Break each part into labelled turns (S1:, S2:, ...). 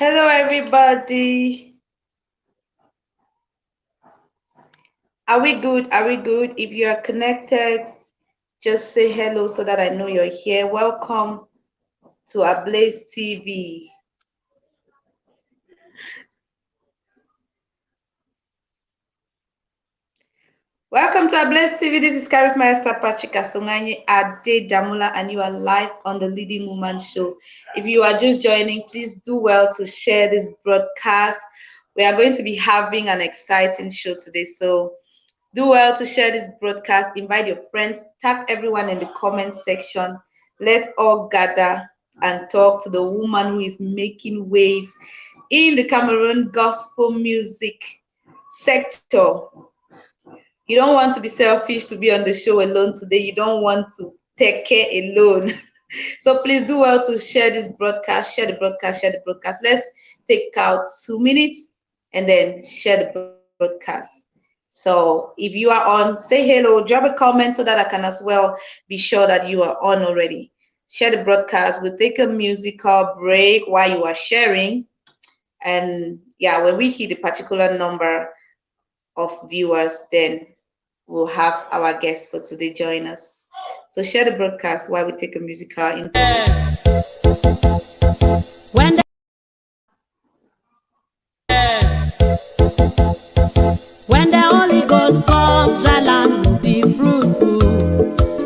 S1: Hello, everybody. Are we good? Are we good? If you are connected, just say hello so that I know you're here. Welcome to Ablaze TV. Welcome to Ablaze TV. This is Carisma Esther Patrick Asonganye Ade Damula, and you are live on the Leading Woman Show. If you are just joining, please do well to share this broadcast. We are going to be having an exciting show today, so do well to share this broadcast. Invite your friends, tag everyone in the comment section. Let's all gather and talk to the woman who is making waves in the Cameroon gospel music sector. You don't want to be selfish to be on the show alone today. You don't want to take care alone. So please do well to share this broadcast, share the broadcast, share the broadcast. Let's take out 2 minutes and then share the broadcast. So if you are on, say hello, drop a comment so that I can as well be sure that you are on already. Share the broadcast. We'll take a musical break while you are sharing. And yeah, when we hit a particular number of viewers, then we'll have our guests for today join us. So share the broadcast while we take a musical interlude.
S2: When the Holy Ghost comes, the land will be fruitful.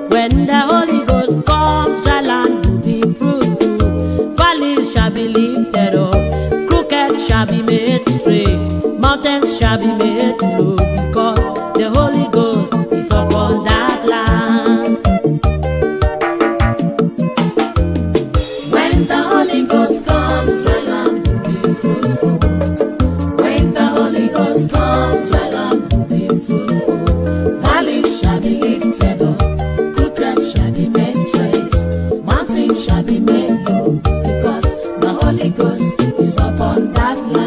S2: When the Holy Ghost comes, the land will be fruitful. Valleys shall be lifted up, crooked shall be made straight, mountains shall be made low, because the Holy Ghost is upon that land.
S3: When the Holy Ghost comes, the land will be fruitful. When the Holy Ghost comes, the land will be fruitful. Valleys shall be lifted up, crooked shall be made straight, mountains shall be made low, because the Holy Ghost is upon that land.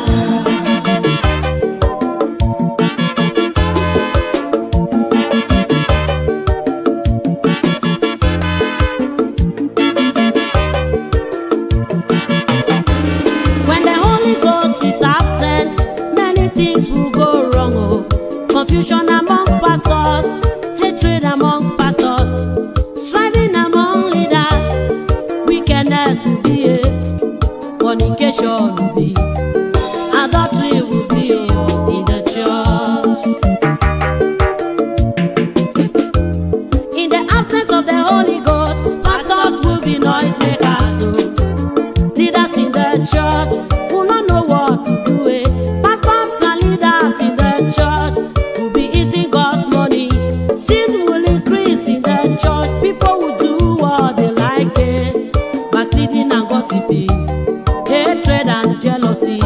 S2: When the Holy Ghost is absent, many things will go wrong. Oh. Confusion among pastors, hatred among pastors, striving among leaders, wickedness will be, fornication will be, adultery will be in the church. In the absence of the Holy Ghost, pastors will be noisemakers. So leaders in the church will not know what to do. Pastors and leaders in the church will be eating God's money. Sin will increase in the church. People will do what they like. Backsliding and gossiping, hatred and jealousy,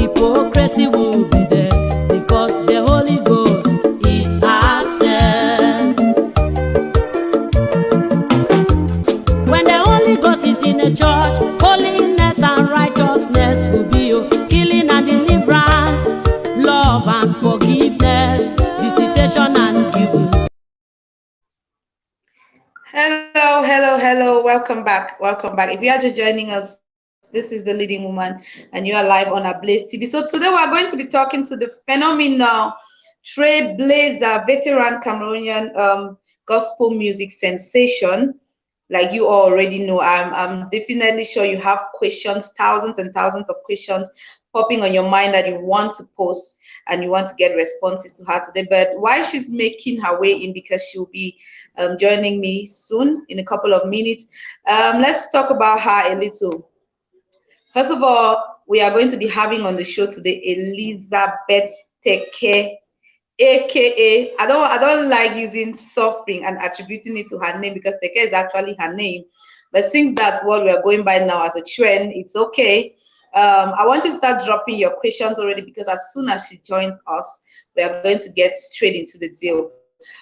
S2: hypocrisy will be there, because the Holy Ghost is absent. When the Holy Ghost is in the church, holiness and righteousness will be, healing and deliverance, love and forgiveness, visitation and giving.
S1: Hello, hello, hello. Welcome back. Welcome back. If you are just joining us, this is the Leading Woman and you are live on Ablaze TV. So today we are going to be talking to the phenomenal trailblazer, veteran Cameroonian gospel music sensation. Like you all already know, I'm definitely sure you have questions, thousands and thousands of questions popping on your mind that you want to post and you want to get responses to her today. But while she's making her way in, because she'll be joining me soon in a couple of minutes, let's talk about her a little. First of all, we are going to be having on the show today Elizabeth Tekeh, aka I don't like using suffering and attributing it to her name, because Tekeh is actually her name. But since that's what we are going by now as a trend, it's okay. I want you to start dropping your questions already, because as soon as she joins us, we are going to get straight into the deal.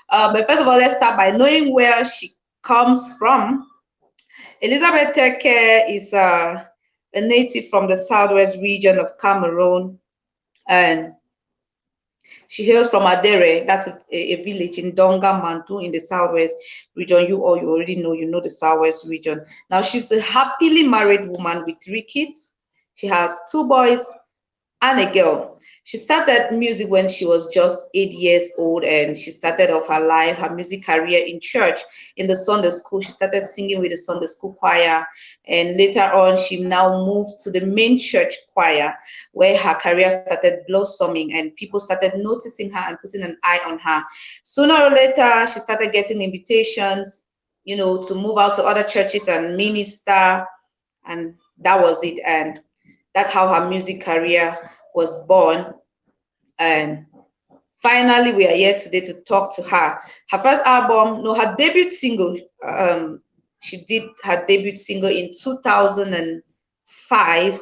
S1: But first of all, let's start by knowing where she comes from. Elizabeth Tekeh is a native from the southwest region of Cameroon, and she hails from Adere. That's a village in Donga Mantu in the southwest region. You already know, you know the southwest region. Now she's a happily married woman with 3 kids. She has 2 boys and a girl. She started music when she was just 8 years old, and she started off her music career in church, in the Sunday school. She started singing with the Sunday school choir, and later on, she now moved to the main church choir, where her career started blossoming, and people started noticing her and putting an eye on her. Sooner or later, she started getting invitations, to move out to other churches and minister, and that was it. And that's how her music career was born. And finally, we are here today to talk to her. Her first album, no, her debut single, she did her debut single in 2005,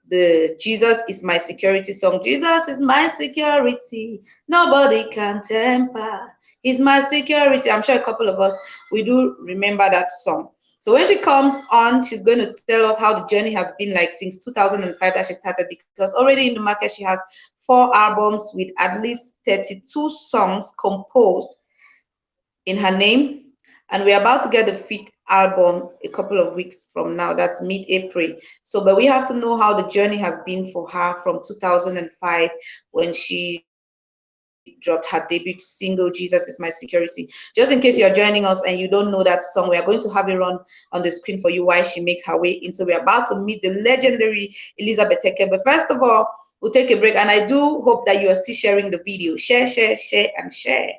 S1: the Jesus is My Security song. Jesus is my security, nobody can tamper. He's my security. I'm sure a couple of us, we do remember that song. So when she comes on, she's going to tell us how the journey has been like since 2005 that she started, because already in the market she has 4 albums with at least 32 songs composed in her name. And we're about to get the 5th album a couple of weeks from now. That's mid-April. So, but we have to know how the journey has been for her from 2005 when she dropped her debut single, Jesus is My Security. Just in case you're joining us and you don't know that song, we are going to have it run on the screen for you while she makes her way in. So we're about to meet the legendary Elizabeth Tekeh. But first of all, we'll take a break, and I do hope that you are still sharing the video. Share, share, share, and share.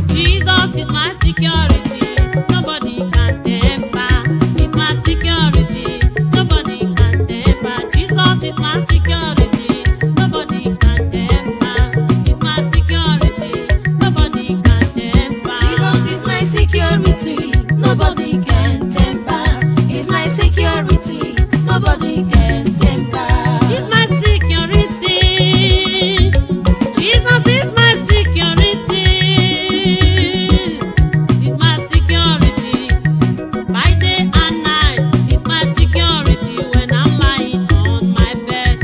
S2: Jesus is my security, nobody can tamper. He's my security, nobody can tamper. Jesus is my security, nobody can tamper. He's my security, nobody can tamper.
S3: Jesus is my security, nobody can tamper. He's my security, nobody can tamper.
S2: He's my security. Jesus is my security. He's my security. By day and night, he's my security. When I'm lying on my bed,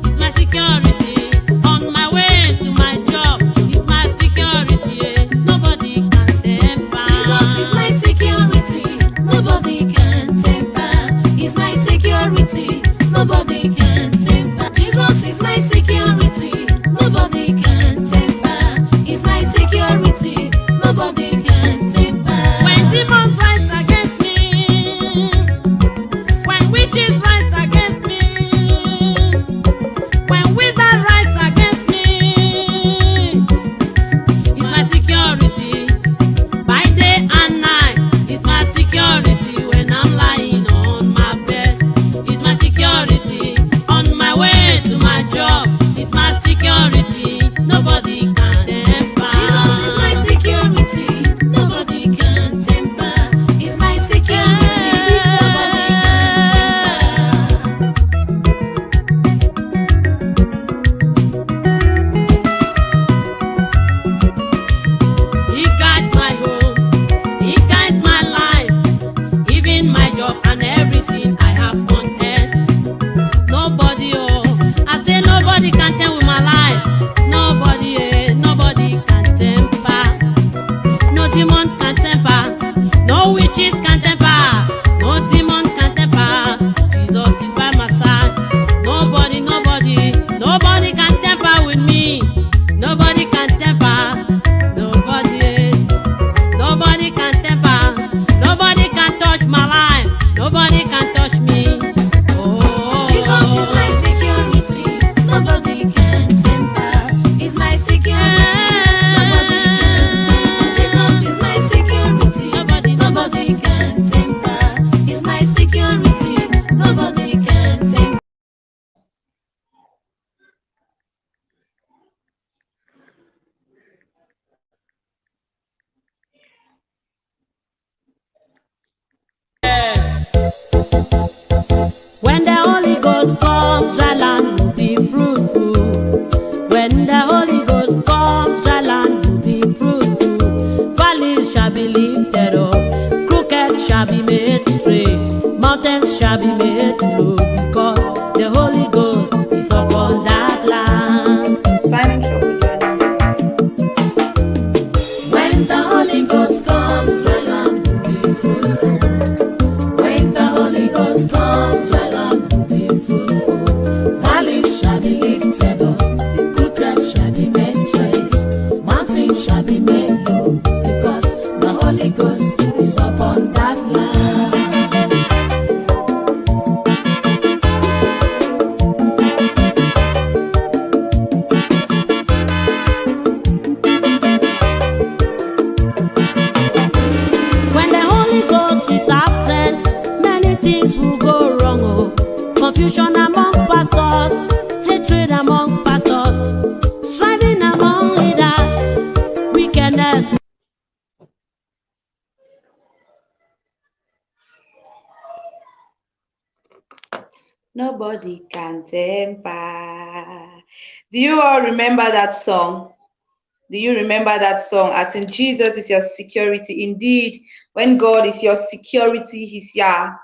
S2: he's my security. On my way to my job, he's my security. Nobody can tamper.
S3: Jesus is my security, nobody can tamper. He's my security, nobody can tamper. Jesus is my security, nobody can tamper. He's my security, nobody can tamper.
S2: When demons rise against me, when witches rise against me, when wizards rise against me, he's my security. By day and night, he's my security. When I'm lying on my bed, he's my security. On my way to my job, he's my security. Nobody can tamper.
S3: Jesus is my security, nobody can tamper. He's my security, nobody can tamper.
S2: He guides my home, he guides my life, even my job and everything I have on earth. Nobody, I say nobody can tell with my life. Nobody, nobody can tamper. No demon can tamper, no witches can tamper, no demon can tamper. Jesus is by my side. Nobody, nobody, nobody can tamper with me. Nobody can tamper. Nobody, nobody can tamper. Nobody can touch my life. Nobody can touch me. Oh,
S3: Jesus is my security, nobody can tamper. He's my security, nobody can tamper. Jesus is my security, nobody can tamper. He's my security, nobody can tamper.
S2: when the Holy Ghost comes, the land will be fruitful. When the Holy Ghost comes, the land will be fruitful. Valleys shall be lifted up, crooked shall be made straight, mountains shall be made low, because the Holy Ghost is upon that land.
S1: She's finding trouble joining.
S3: When the Holy Ghost at last.
S2: When the Holy Ghost is absent, many things will go wrong. Oh. Confusion among pastors, hatred among pastors, striving among leaders, wickedness.
S1: Nobody can temper. Do you all remember that song? Do you remember that song? As in, Jesus is your security. Indeed, when God is your security, He's your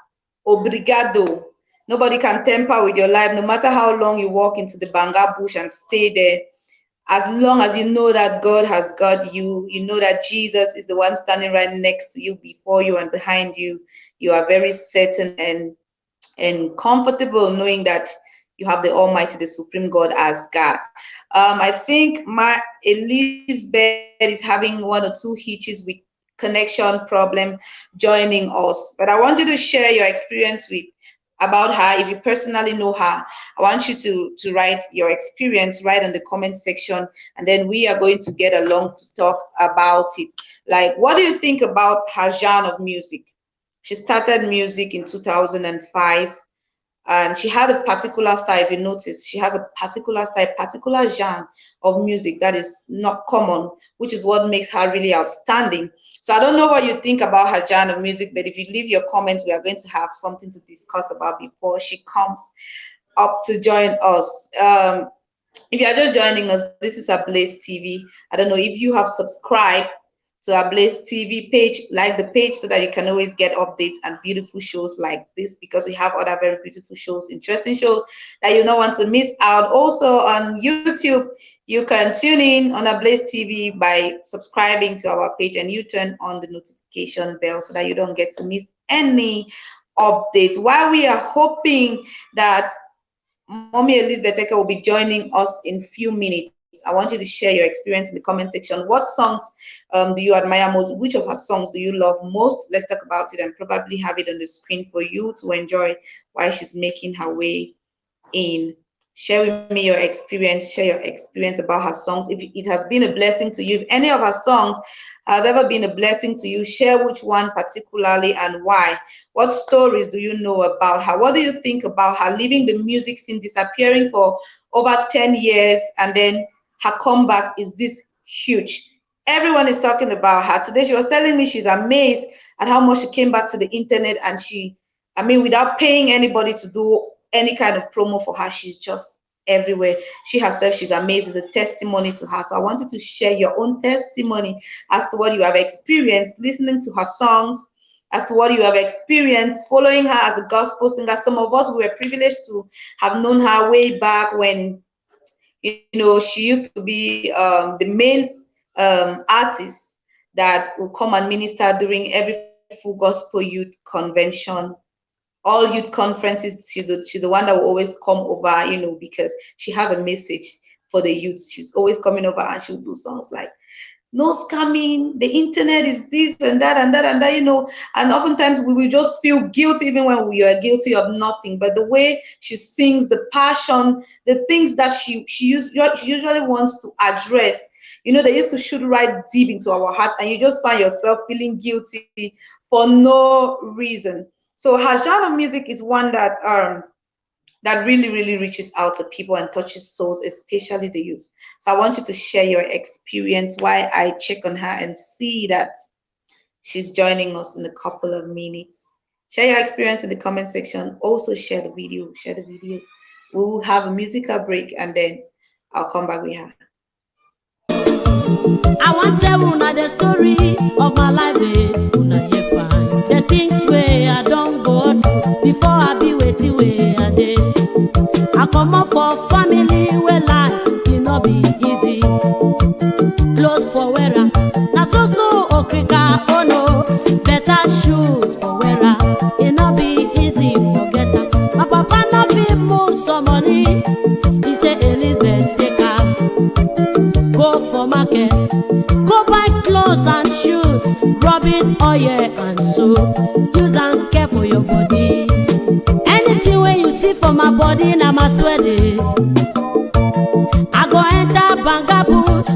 S1: obrigado. Nobody can tamper with your life, no matter how long you walk into the banga bush and stay there. As long as you know that God has got you, you know that Jesus is the one standing right next to you, before you, and behind you. You are very certain and comfortable knowing that you have the Almighty, the Supreme God as God. I think my Elizabeth is having one or two hitches with connection problem joining us, but I want you to share your experience with about her. If you personally know her, I want you to write your experience right in the comment section, and then we are going to get along to talk about it. Like, what do you think about her genre of music? She started music in 2005, and she had a particular style. If you notice, she has a particular style, particular genre of music that is not common, which is what makes her really outstanding. So I don't know what you think about her genre of music, but if you leave your comments, we are going to have something to discuss about before she comes up to join us. If you are just joining us, this is Ablaze TV. I don't know if you have subscribed to our Ablaze TV page, like the page, so that you can always get updates and beautiful shows like this, because we have other very beautiful shows, interesting shows that you don't want to miss out. Also on YouTube, you can tune in on our Ablaze TV by subscribing to our page, and you turn on the notification bell so that you don't get to miss any updates. While we are hoping that Mommy Elizabeth Tekeh will be joining us in few minutes, I want you to share your experience in the comment section. What songs do you admire most? Which of her songs do you love most? Let's talk about it, and probably have it on the screen for you to enjoy while she's making her way in. Share with me your experience. Share your experience about her songs. If it has been a blessing to you, if any of her songs has ever been a blessing to you, share which one particularly and why. What stories do you know about her? What do you think about her leaving the music scene, disappearing for over 10 years, and then her comeback is this huge? Everyone is talking about her. Today she was telling me she's amazed at how much she came back to the internet, and without paying anybody to do any kind of promo for her, she's just everywhere. She herself, she's amazed. It's a testimony to her. So I want you to share your own testimony as to what you have experienced listening to her songs, as to what you have experienced following her as a gospel singer. Some of us, we were privileged to have known her way back when, she used to be the main artist that will come and minister during every full gospel youth convention, all youth conferences. She's the one that will always come over, because she has a message for the youth. She's always coming over, and she'll do songs like "No scamming," "The internet is this and that and that and that," and oftentimes we will just feel guilty even when we are guilty of nothing. But the way she sings, the passion, the things that she usually wants to address, they used to shoot right deep into our hearts, and you just find yourself feeling guilty for no reason. So her genre of music is one that really, really reaches out to people and touches souls, especially the youth. So I want you to share your experience while I check on her and see that she's joining us in a couple of minutes. Share your experience in the comment section. Also share the video. Share the video. We'll have a musical break, and then I'll come back with her.
S2: I want to tell una the story of my life. Una hear fine. The things where I don't go before I be waiting where I did. I come up for family where life it not be easy. Clothes for wearer, not so okrika, oh no. Better shoes for wearer, it not be easy. Forget that. My papa not be move some money. He say Elizabeth Tekeh, go for market, go buy clothes and shoes, rubbing oil and soap. so use and care for your body. Anything when you see for my body, na my sweat. I go enter banga bush,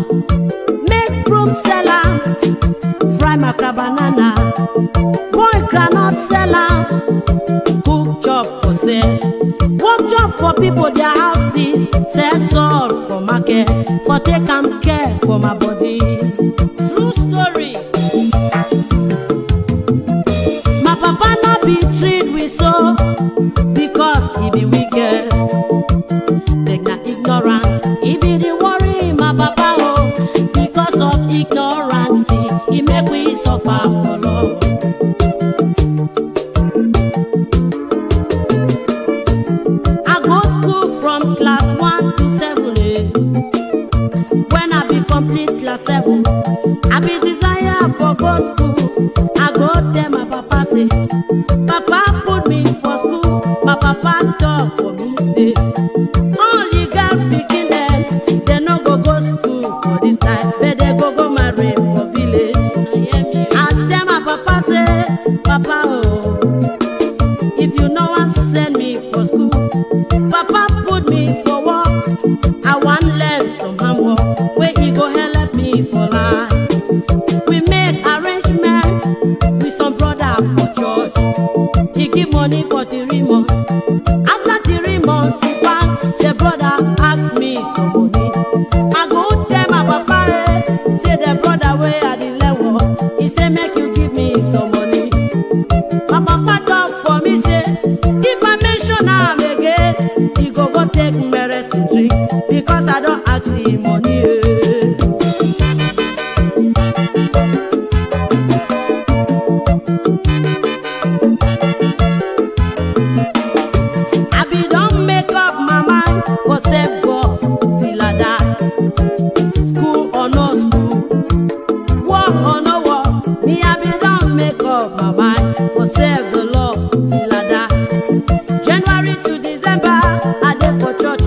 S2: make broom seller, fry my banana, boy cannot seller, cook chop for sale, work job for people their houses, sell salt for market, for take and care for my body. True story. My papa not be treat we so because he be wicked. Beg na ignorance, he be the worry my papa oh. Because of ignorance, he make we suffer for long. I go school from class 1 to 7 When I be complete class 7, I be desire for go school. I go tell my papa say, Papa put me for school. My papa talk for me say, all you got picking them, they no go school for this time, but they go marry for village. I tell my papa say, Papa oh, if you no one send me for school, Papa put me for work. I want learn some handwork where he go help me for life. We make arrangement with some brother for church. He give money for 3 months. After 3 months he pass, the brother ask me some money. I go tell my papa say the brother where I the level. He say make you give me some money. My papa talk for me say, if I mention am again, he go take medicine drink because I don't ask him money. I be don't make up my mind for save God till I die. School or no school, work or no work, me I be don't make up my mind for save the Lord till I die. January to December, I dey for church.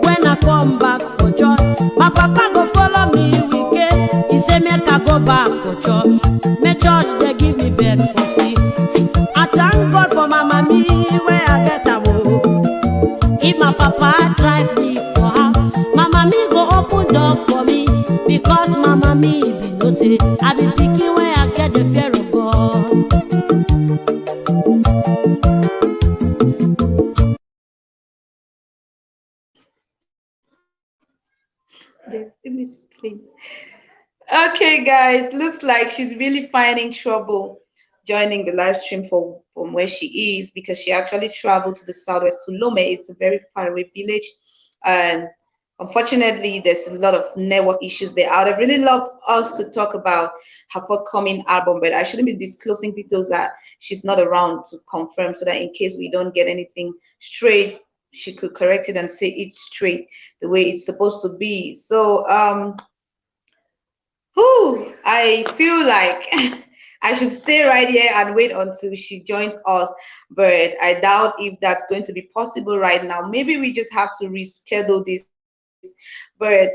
S2: When I come back for church, my papa go follow me weekend. He say make I go back for church. My church they give me bed for sleep. I thank God for my mommy where I get am oh. If my papa drive me for house, my mommy go open door for me because my mommy be no say I be picky where I get the fear of God.
S1: Okay, guys, looks like she's really finding trouble joining the live stream from where she is because she actually traveled to the southwest to Lome. It's a very far away village, and unfortunately, there's a lot of network issues there. I would have really loved us to talk about her forthcoming album, but I shouldn't be disclosing details that she's not around to confirm, so that in case we don't get anything straight, she could correct it and say it straight the way it's supposed to be. So, I feel like I should stay right here and wait until she joins us, but I doubt if that's going to be possible right now. Maybe we just have to reschedule this. But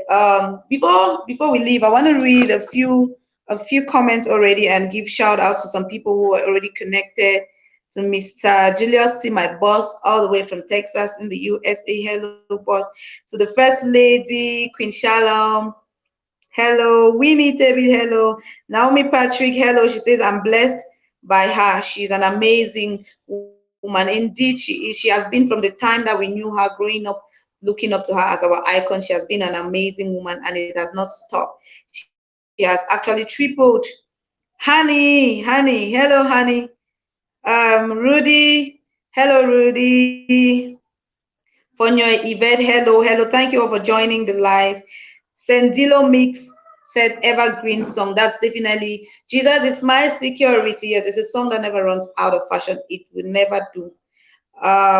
S1: before we leave, I want to read a few comments already and give shout out to some people who are already connected. To Mr. Julius C, my boss, all the way from Texas in the USA. Hello, boss. To the First Lady, Queen Shalom. Hello, Winnie David. Hello, Naomi Patrick. Hello, she says I'm blessed by her. She's an amazing woman. Indeed, she is. She has been from the time that we knew her growing up, looking up to her as our icon. She has been an amazing woman, and it has not stopped. She has actually tripled. Honey, hello, honey. Rudy, hello, Rudy. Fonyo Yvette, hello. Thank you all for joining the live. Sendilo Mix said evergreen song. That's definitely Jesus is my security. Yes, it's a song that never runs out of fashion. It will never do.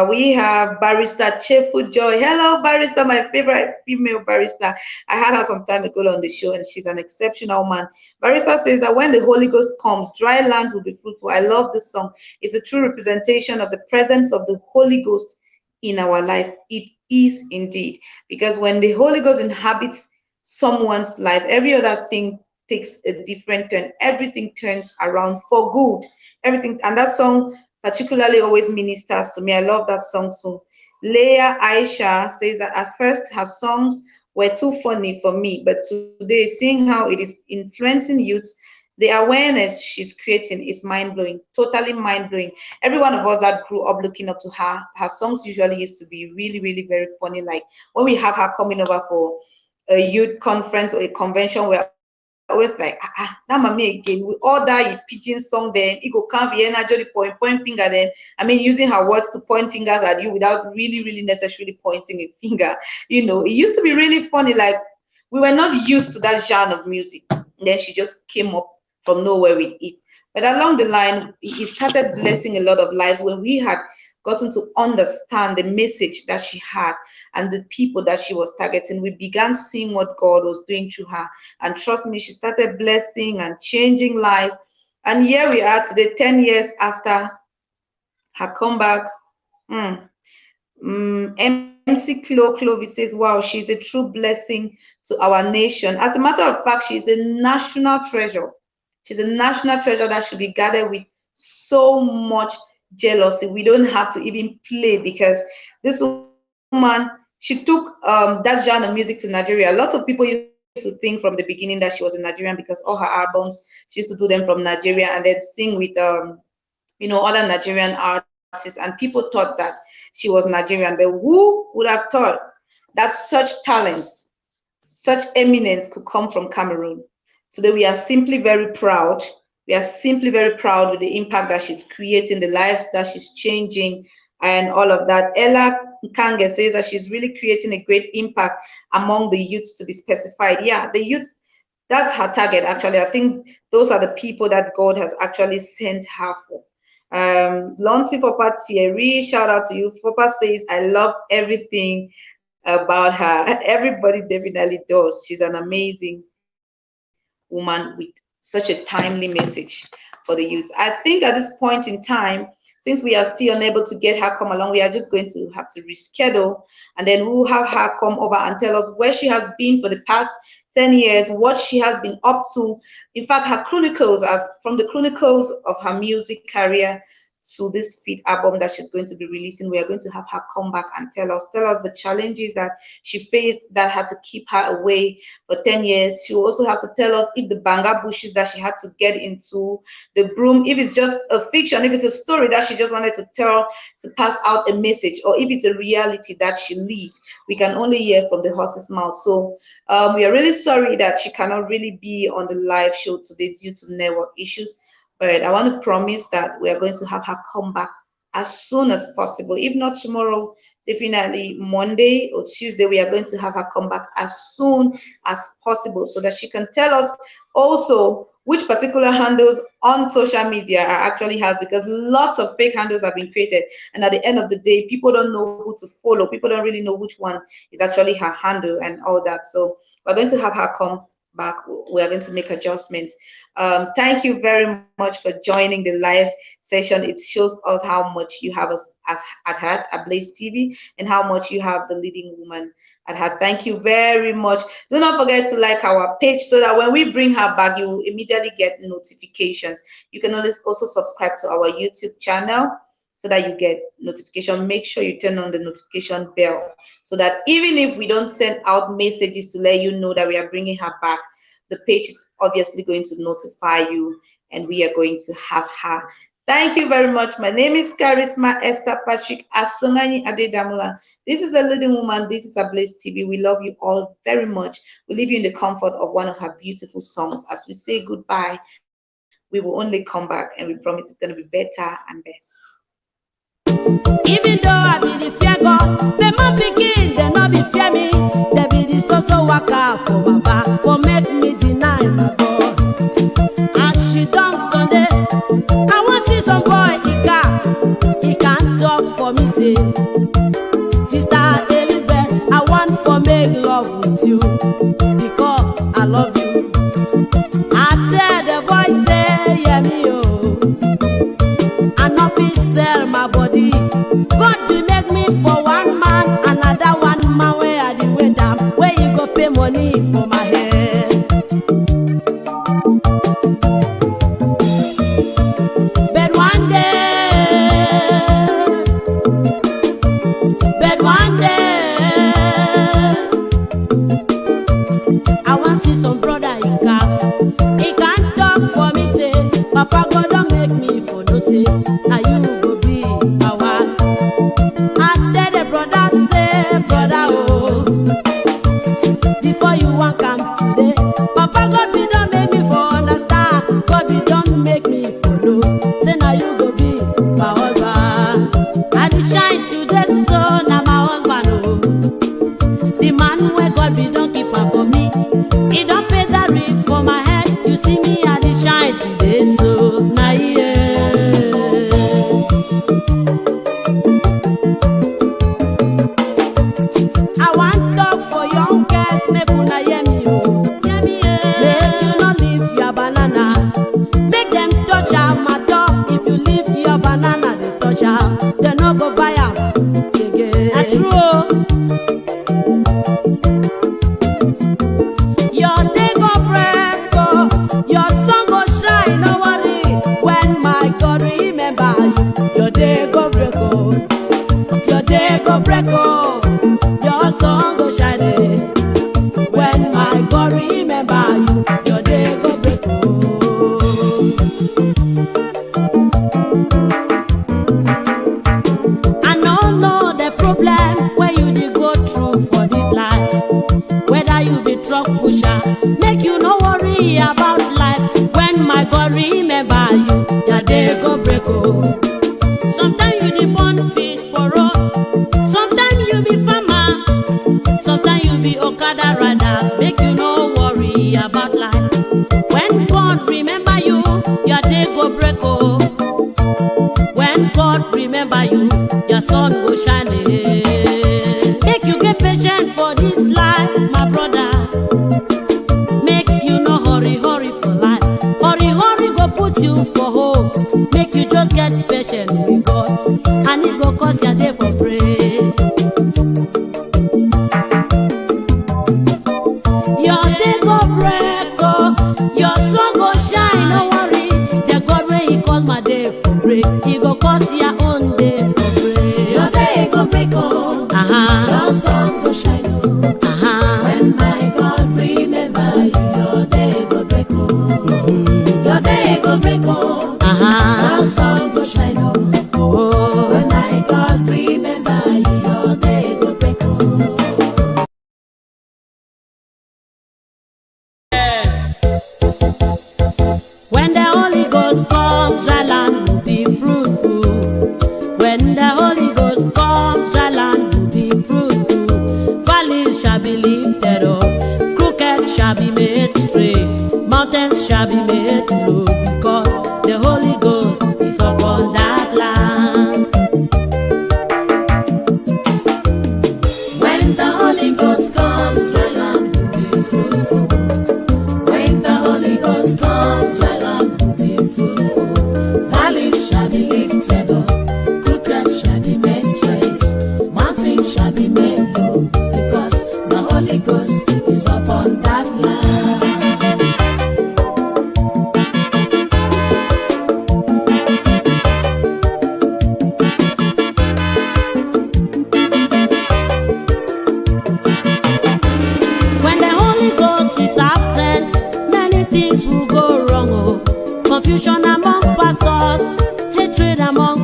S1: We have Barrister Cheerful Joy. Hello, Barrister, my favorite female barrister. I had her some time ago on the show, and she's an exceptional man. Barrister says that when the Holy Ghost comes, dry lands will be fruitful. I love this song. It's a true representation of the presence of the Holy Ghost in our life. It is indeed, because when the Holy Ghost inhabits someone's life, every other thing takes a different turn. Everything turns around for good. Everything, and that song particularly always ministers to me. I love that song too. Leah Aisha says that at first her songs were too funny for me, but today seeing how it is influencing youths, the awareness she's creating is mind blowing, totally mind blowing. Every one of us that grew up looking up to her songs usually used to be really, really very funny. Like when we have her coming over for a youth conference or a convention, we're always like, that mommy again, with all that pigeon song, then it go come the energy, point finger then. I mean, using her words to point fingers at you without really, really necessarily pointing a finger. It used to be really funny. Like we were not used to that genre of music. And then she just came up from nowhere with it. But along the line, it started blessing a lot of lives when we had gotten to understand the message that she had and the people that she was targeting. We began seeing what God was doing through her. And trust me, she started blessing and changing lives. And here we are today, 10 years after her comeback. MC Clovis says, wow, she's a true blessing to our nation. As a matter of fact, she's a national treasure. She's a national treasure that should be guarded with so much jealousy. We don't have to even play, because this woman, she took that genre of music to Nigeria. A lot of people used to think from the beginning that she was a Nigerian, because all her albums, she used to do them from Nigeria and then sing with other Nigerian artists, and people thought that she was Nigerian. But who would have thought that such talents, such eminence could come from Cameroon? Today we are simply very proud. We are simply very proud with the impact that she's creating, the lives that she's changing, and all of that. Ella Kange says that she's really creating a great impact among the youths, to be specified. Yeah, the youth, that's her target, actually. I think those are the people that God has actually sent her for. Lonsi Fopa Thierry, shout out to you. Fopa says, I love everything about her. Everybody definitely does. She's an amazing woman with such a timely message for the youth. I think at this point in time, since we are still unable to get her come along, we are just going to have to reschedule, and then we'll have her come over and tell us where she has been for the past 10 years, what she has been up to. In fact, her chronicles, as from the chronicles of her music career to this fit album that she's going to be releasing, we are going to have her come back and tell us the challenges that she faced that had to keep her away for 10 years. She will also have to tell us if the banga bushes that she had to get into, the broom, if it's just a fiction, if it's a story that she just wanted to tell to pass out a message, or if it's a reality that she lived. We can only hear from the horse's mouth. So we are really sorry that she cannot really be on the live show today due to network issues. But I want to promise that we are going to have her come back as soon as possible. If not tomorrow, definitely Monday or Tuesday, we are going to have her come back as soon as possible, so that she can tell us also which particular handles on social media are actually hers, because lots of fake handles have been created. And at the end of the day, people don't know who to follow. People don't really know which one is actually her handle and all that. So we're going to have her come back. We are going to make adjustments. Thank you very much for joining the live session. It shows us how much you have us at heart, Ablaze TV, and how much you have the leading woman at heart. Thank you very much. Do not forget to like our page, so that when we bring her back, you will immediately get notifications. You can always also subscribe to our YouTube channel, so that you get notification. Make sure you turn on the notification bell, so that even if we don't send out messages to let you know that we are bringing her back, the page is obviously going to notify you, and we are going to have her. Thank you very much. My name is Carisma Esther Patrick Asongani Adedamula. This is the leading woman. This is Ablaze TV. We love you all very much. We leave you in the comfort of one of her beautiful songs. As we say goodbye, we will only come back, and we promise it's going to be better and best.
S2: Even though I be the fear God, they might begin, they not be fear me. They be the so waka for my back, for make me deny my God. As she done Sunday, I want see some boy, he can't talk for me, say, Sister Elizabeth, I want for make love with you, because I love you. I tell the boy, say, yeah, me, oh, I not be sell my body. God be make me for one man, another one man where I did wait up, where you go pay money for my hair. say, now you go be our. I tell the brother, say, brother, oh, before you want come today, Papa God be don't make me for understand, God be don't make me for know. Say now you go be my husband. I dey shine today, so now my husband, oh. The man where God be don't keep up for me. He don't pay that rent for my head. You see me, I dey shine today, so now yeah. I want talk for young girls, make una hear me, oh. Make you not leave your banana. Make them touch am at all. If you leave your banana, they touch am. They no go buy am again. That's true. Your day go break, oh. Your sun go shine, no worry. When my God remember you, your day go break, oh. Your day go break, oh. Your sun go shine, eh. When my God remember you, your day go break, oh. I don't know the problem where you dey go through for this life. Whether you be truck pusher, make you no worry about life. When my God remember you, your day go break, oh. Sometimes you dey burn fish for road. Sometimes you be farmer. Sometimes you be Okada rider. Make you no worry about life. When God remember you, your day go break, oh. When God remember you, your sun go shine, eh. Make you get patient for this life, my brother. Make you no hurry for life. Hurry go put you for hope. Make you just get patient with God, and it go cause your day for pray. Your day go break, oh. Your sun go shine, no worry. The God way he cause my day for break, he go cause your own day for break.
S3: Your day go break, oh. Your sun go shine, oh. When my God remember you, your day go break, oh. Your day go break, oh. Your sun go shine, oh. When my God remember you, your day go break, oh.
S2: When the Holy Ghost comes, the land will be fruitful. When the Holy Ghost comes, the land will be fruitful. Valleys shall be lifted up, crooked shall be made straight, mountains shall be made low, because the Holy Ghost is upon that land.
S3: When the Holy Ghost comes, the land will be fruitful. When the Holy Ghost comes, the land will be fruitful. Valleys shall be lifted up, crooked shall be made straight, mountains shall be made low, because the Holy Ghost is upon that land.
S2: When the Holy Ghost is absent, many things will go wrong, oh. Confusion among pastors, hatred among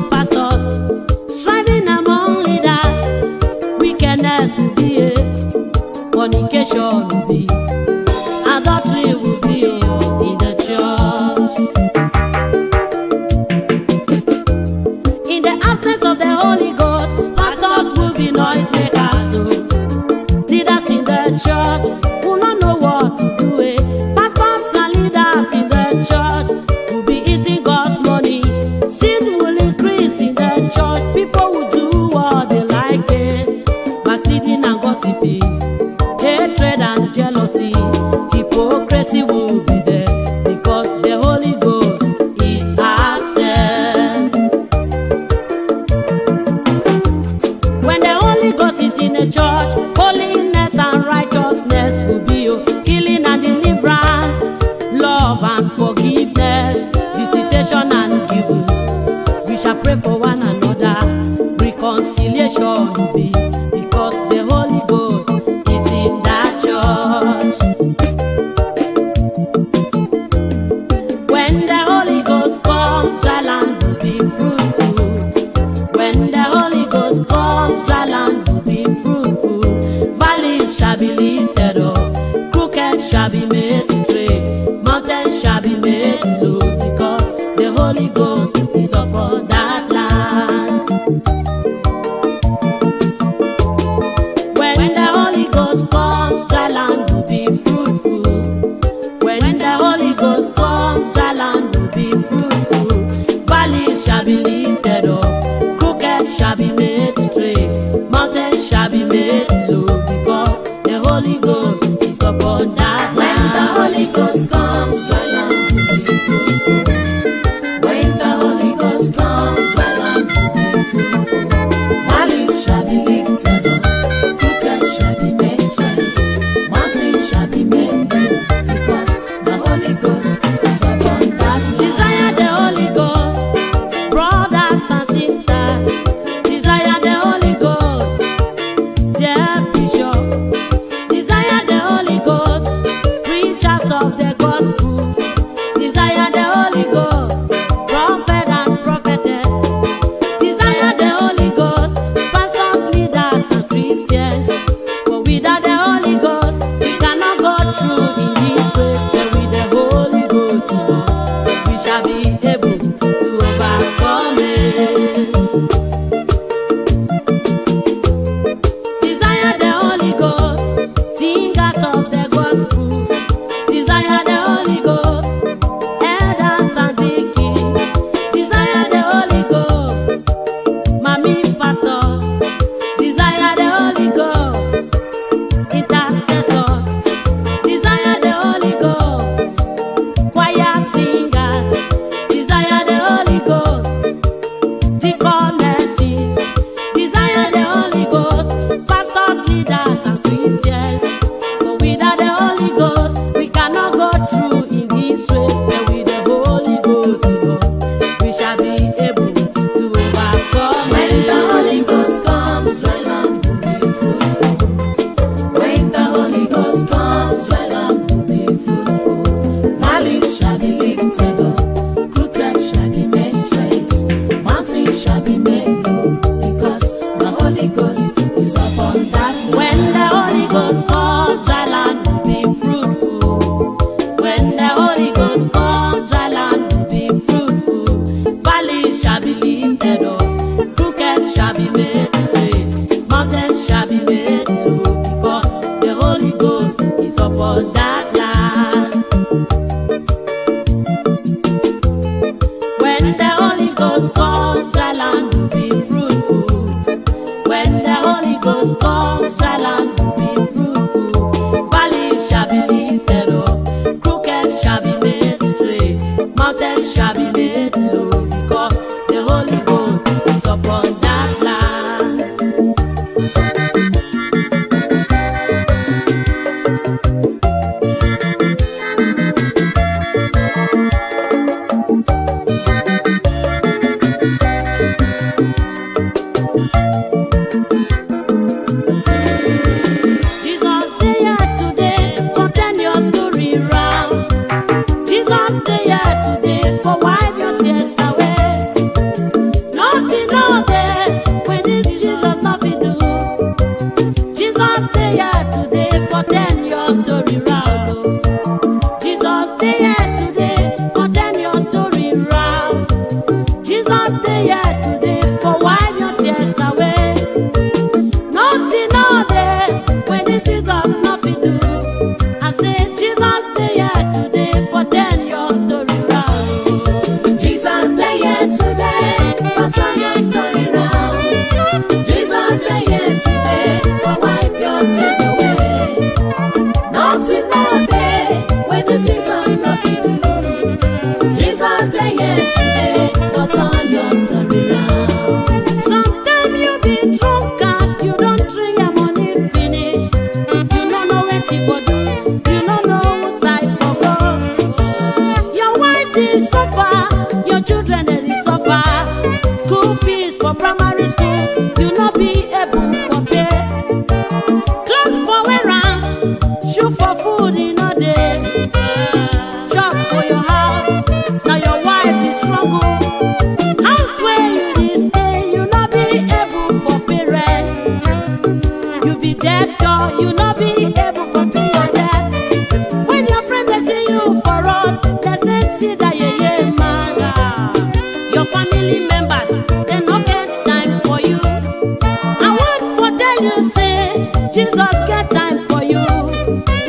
S2: be fruitful. When the Holy Ghost comes, dry land will be fruitful. Valleys shall be lifted up, crooked shall be made straight, mountains shall be made low, because the Holy Ghost is upon that land. When the Holy Ghost comes, dry land will be fruitful. When the Holy Ghost comes, dry land will be fruitful. Valleys shall be lifted up, crooked shall be made straight, mountains shall be made low, because the Holy Ghost is upon that
S3: When the
S2: land.
S3: Holy Ghost comes, dry land will be fruitful. When the Holy Ghost comes, dry land will be fruitful. Valleys shall be lifted up, crooked shall be made straight, mountains shall be made low, because the Holy Ghost is upon that land.
S2: Desire the Holy Ghost, brothers and sisters. Desire the Holy Ghost, dear Bishop. Desire the Holy Ghost, preachers of the gospel. Desire the Holy Ghost, prophet and prophetess. Desire the Holy Ghost, pastors, leaders, and Christians. For without the Holy Ghost, we cannot go through in this race. But with the Holy Ghost in us, we shall be able to overcome it. Desire the Holy Ghost, singers of the gospel. Desire the Holy Ghost, elders and deacons. Desire the Holy Ghost, mommy pastor. Desire the Holy Ghost, intercessors. Desire the Holy Ghost, choir singers. Desire the Holy Ghost, deaconesses. Desire the Holy Ghost, pastors, leaders, and Christians. But without the Holy Ghost, we cannot go through in this race. But with the Holy Ghost in us, we shall be able to overcome
S3: When the
S2: it.
S3: Holy Ghost comes, dry land will be fruitful. When the Holy Ghost comes, dry land will be fruitful. Valleys shall be lifted up, crooked shall be made straight, mountains shall be made low, because the Holy Ghost is upon that land.
S2: When the Holy Ghost comes, dry land will be fruitful. When the Holy Ghost comes, dry land will be fruitful. Valleys shall be lifted up, crooked shall be made straight, mountains shall be made low, because the Holy Ghost is upon that land. When the Holy Ghost comes, dry land will be fruitful. When the Holy Ghost comes, dry land will be fruitful. Valleys shall be lifted up, crooked shall be made straight, mountains shall be made low, because the Holy Ghost is upon that land. you not be able to pay your debt. When your friend they see you for road, they say see that yeah man. Your family members they no get time for you. I want for tell you say Jesus get time for you.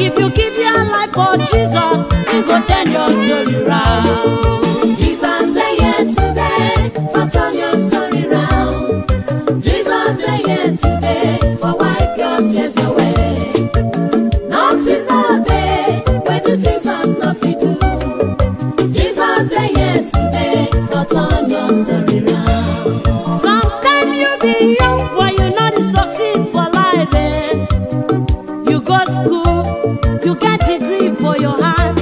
S2: If you give your life for Jesus, He go turn your story round.
S3: Jesus dey here today for turn your story round. Jesus dey here today for wipe your tears away. Nothing no dey wey the Jesus no fit do. Jesus dey here today for turn your story round.
S2: Sometimes you be young, but you know the succeed for life. You go school, you get degree for your hand.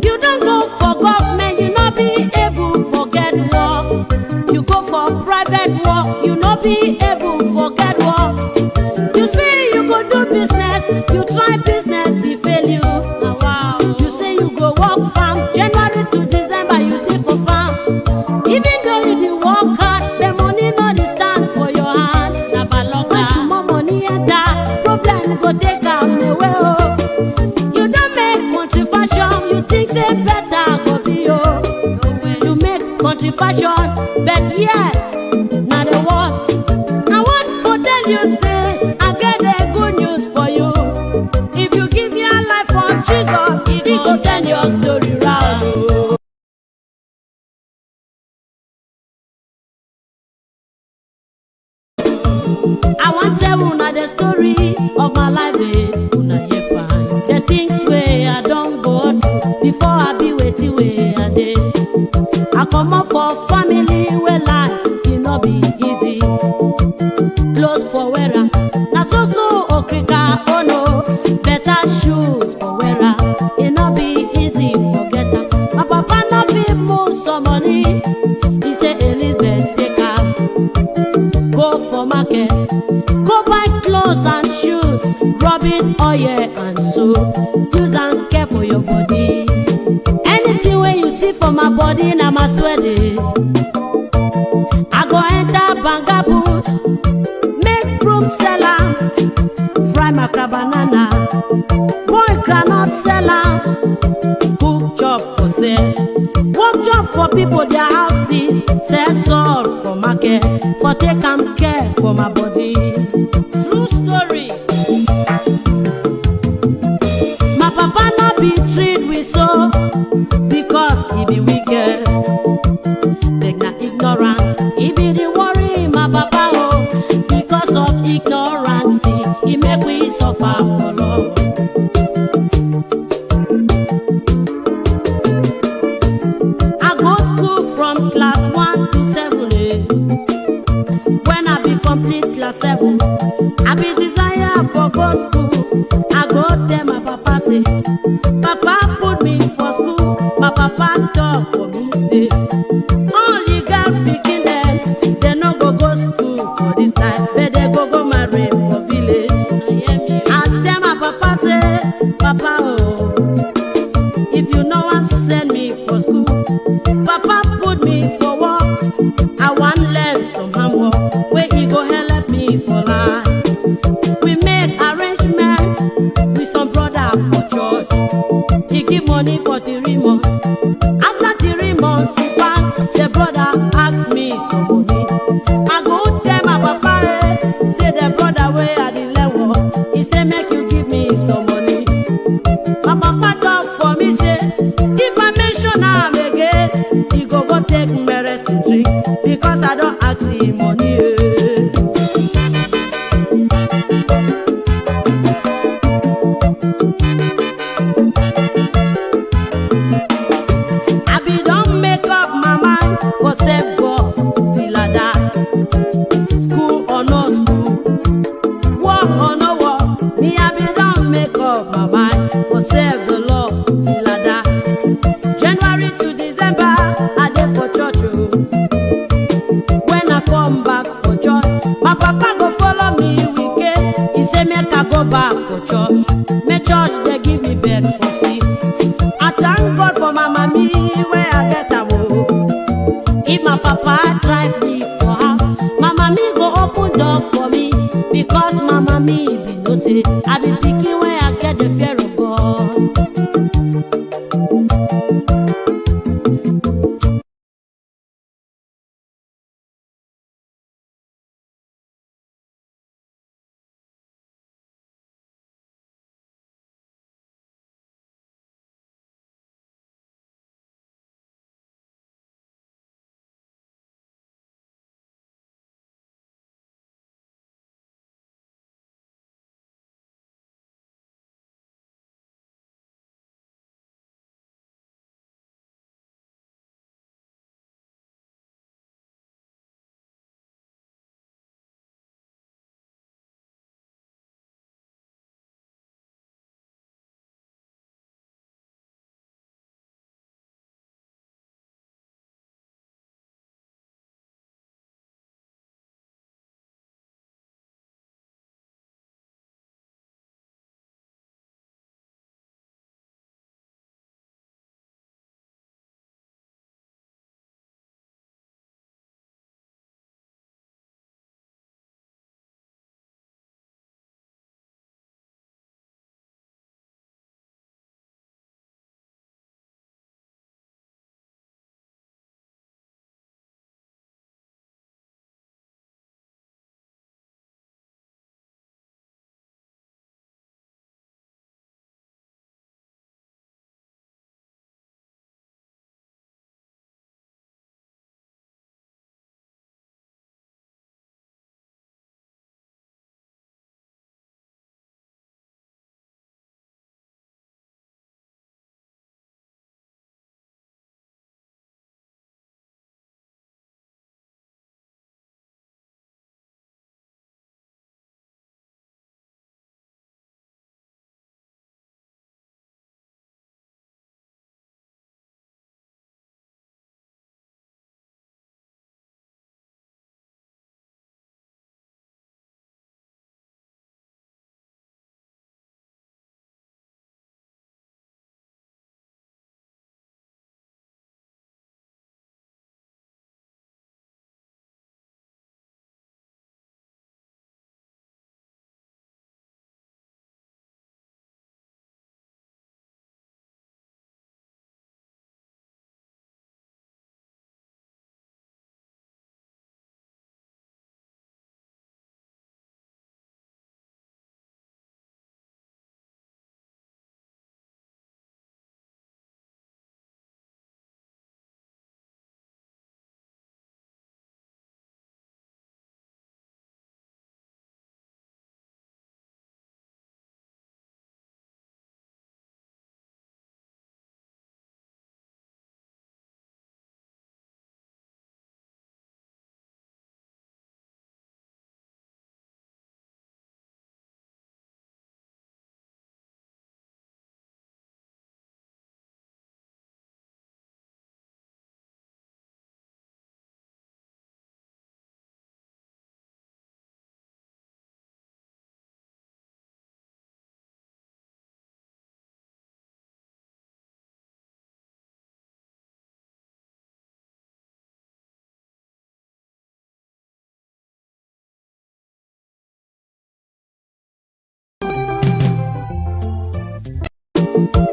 S2: You don't go for government, you not be able to get work. You go for private work, you not be able to get work. You say you go do business, you try business, it fail you. Ah, wow. You say you go work farm, January to December you dey for farm. Even though you dey work hard, the money not dey stand for your hand. Na baloga. When small money enter, problem go take am away. Oh. You don't make country fashion, you think say better go be oh. You make country fashion, but yeah, na the worst. I want to tell you say I get a good news for you. If you give your life for Jesus, He go turn your story round. Oh. I want tell una the story of my life, una hear fine. The things way I don't go through before I be waiting way I did. I come up for family where life it not be easy. Clothes for wearer, na so okrika oh no. Better shoes for wearer, it not be easy forget am. My papa no fit move some money. He say Elizabeth Tekeh, go for market, go buy clothes and shoes, rubbing oil and soap. Use and care for your body. Anything when you see for my body, na my sweat eh. I go enter banga bush, make broom sell am, fry macra banana, boil groundnut sell am, cook chop for sale, work job for people their houses, sell salt for market, for take am care for my body. True story. My papa not be treat we so because he be wicked. Beg na ignorance, he be the worry my papa oh. Because of ignorance, he make we suffer for long. I go school from class 1 to 7 eh. When I be complete class 7, I be desire for go school. I go tell my papa say, Papa put me for school. My papa talk for me say, all you got picking them, they no go school for this time, but they go marry for village. I tell my papa say, Papa oh, if you no want send me for school, Papa put me for work. I want learn some handwork where he go help me for life. We make arrangement with some brother for church. He give money for 3 months. After 3 months he pass, the brother ask me some money. I go tell my papa say the brother where I the level. He say make you give me some money. My papa talk for me say, if I mention am again, he go take medicine drink because I don't ask him money. I be don't make up my mind for save God till I die. School or no school, work or no work, me I be don't make up my mind for save the Lord till I die. January to December, I dey for church. Oh. When I come back for church, my papa go follow me weekend. He say make I go back for church. Make church they give me bed for sleep. I thank God for my mommy where I get am oh. If my papa drive me for house, my mommy go open door for me because my mommy be no say say, I be picking where I get the fear of God.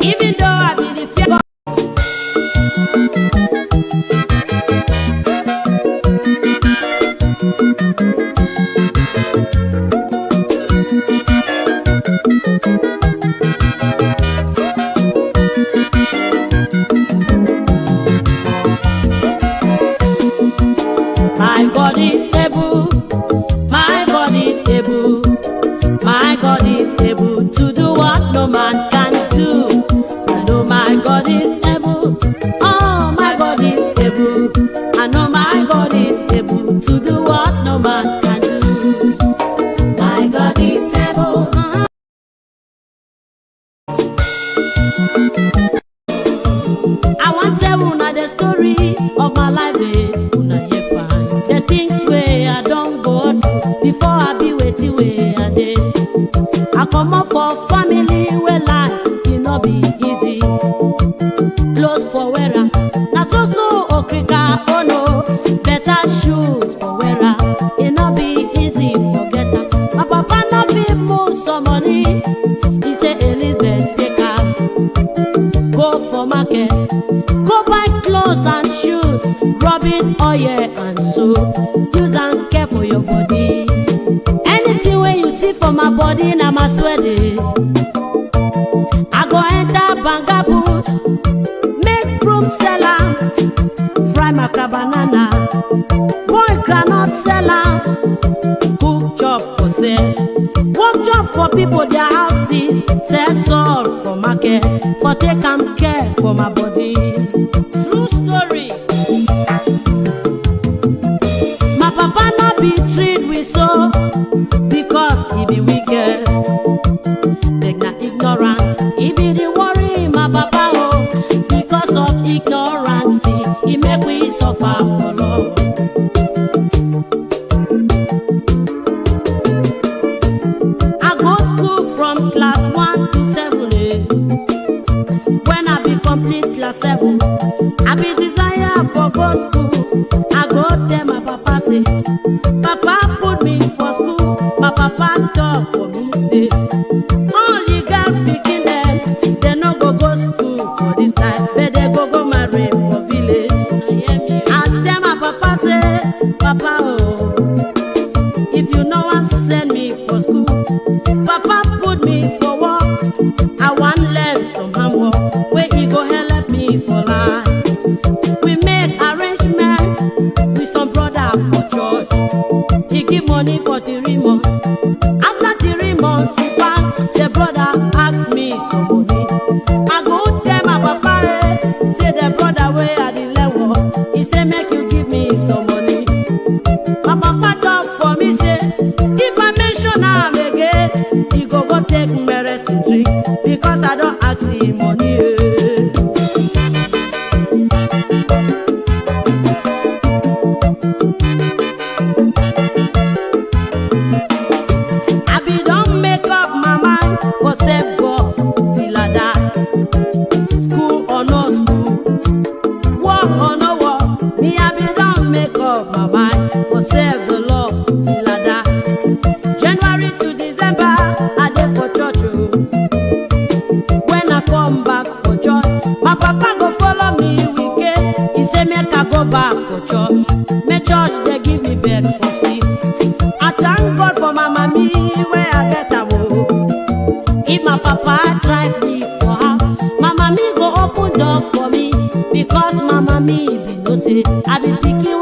S2: Even though I be the fear God. My God is able, my God is able, my God is able to do what no man can do. I know my God is able, oh my God is able, I know my God is able to do what no man can do.
S3: My God is able.
S2: I want to tell una the story of my life, una hear fine. The things where I don't go through before I be waiting where I did. I come up for family where life it not be easy. Clothes for wearer, not so okrika, oh no. Better shoes for wearer, it not be easy forget that. My papa not be move some money. my body na my sweaty. I go enter banga bush, make broom seller, fry my banana, boy cannot seller, cook chop for sale, work job for people their houses, sell salt for market, for take care for my body. True story. My papa not be treat we so because he be wicked. Beg na ignorance, he be the worry my papa oh. Because of ignorance, he make we suffer for long. I go school from class 1 to 7 When I be complete class 7, I be desire for go school. I go tell my papa say, Papa put me for school. My papa talk for me say, all you got picking them, they no go school for this time, but they go marry for village. I tell my papa say, Papa oh, if you no one send me for school, Papa put me for work. I want learn some handwork, where he go help me for life. We make arrangement with some brother for church. He give money for 3 months. After 3 months he pass, the brother ask me some money. I go tell my papa, say the brother where I the level. He say make you give me some money. My papa talk for me say, if I mention am again, he go take medicine drink because I don't ask him money. I be don't make up my mind for save God till I die. School or no school, war or no war, me I be don't make up my mind for save the Lord till I die. January to December, I dey for church. When I come back for church, my papa go follow me weekend. He say make I go back for church. Me church they give me bed for sleep. I thank God for my mommy where I get a wo. If my papa drive me for house, my mommy go open door for me because my mommy be no say I be picking